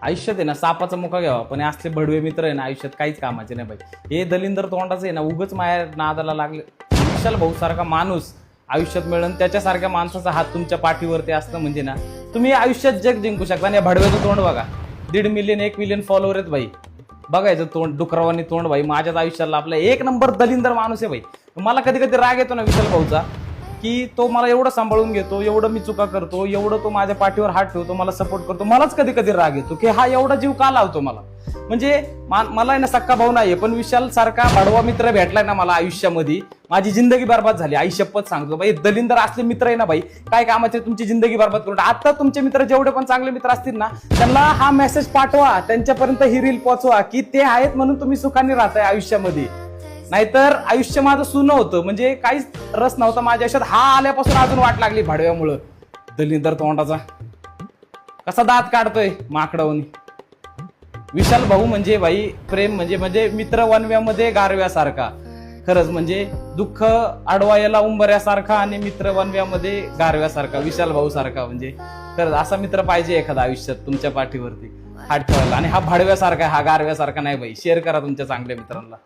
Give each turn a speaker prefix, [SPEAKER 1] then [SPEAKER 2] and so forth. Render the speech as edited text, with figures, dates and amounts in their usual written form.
[SPEAKER 1] आयुष्यात आहे ना सापाचा मुका घ्यावा, पण हे असले भडवे मित्र आहे ना आयुष्यात काहीच कामाचे नाही भाई. हे दलिंदर तोंडाचं आहे ना उगच माया नादाला लागले. विशाल भाऊ सारखा माणूस आयुष्यात मिळून त्याच्यासारख्या माणसाचा हात तुमच्या पाठीवरती असतं म्हणजे ना तुम्ही आयुष्यात जग जिंकू शकता. आणि या भडव्याचं तोंड बघा, 1.5 मिलियन 1 मिलियन फॉलोअर आहेत भाई. बघायचं तोंड डुकरावानी तोंड भाई. माझ्याच आयुष्याला आपला 1 नंबर दलिंदर माणूस आहे भाई. मला कधी कधी राग येतो ना विशाल भाऊचा, की तो मला एवढं सांभाळून घेतो, एवढं मी चुका करतो, एवढं तो माझ्या पाठीवर हात ठेवतो, मला सपोर्ट करतो. मलाच कधी कधी राग येतो की हा एवढा जीव का लावतो मला. म्हणजे मला आहे ना सक्का भाऊ नाहीये, पण विशाल सारखा भडवा मित्र भेटलाय ना मला आयुष्यामध्ये, माझी जिंदगी बरबाद झाली. आई शपथ सांगतो भाई, दलिंदर असले मित्र आहे ना भाई काय कामाचे, तुमची जिंदगी बरबाद करून. आता तुमचे मित्र जेवढे पण चांगले मित्र असतील ना त्यांना हा मेसेज पाठवा, त्यांच्यापर्यंत ही रील पोहोचवा की ते आहेत म्हणून तुम्ही सुखाने राहताय आयुष्यामध्ये. नाहीतर आयुष्य माझं सुनं होतं, म्हणजे काहीच रस नव्हता माझ्या आयुष्यात. हा आल्यापासून अजून वाट लागली भाडव्यामुळं. दलिंदर तोंडाचा कसा दात काढतोय माकडावनी. विशाल भाऊ म्हणजे भाई प्रेम म्हणजे मित्र वनव्यामध्ये गारव्यासारखा. खरंच म्हणजे दुःख अडवायला उंबऱ्यासारखा आणि मित्र वनव्यामध्ये गारव्यासारखा. विशाल भाऊ सारखा म्हणजे खरंच असा मित्र पाहिजे एखादा आयुष्यात तुमच्या पाठीवरती हात ठेवायला. आणि हा भाडव्यासारखा, हा गारव्यासारखा नाही भाई. शेअर करा तुमच्या चांगल्या मित्रांना.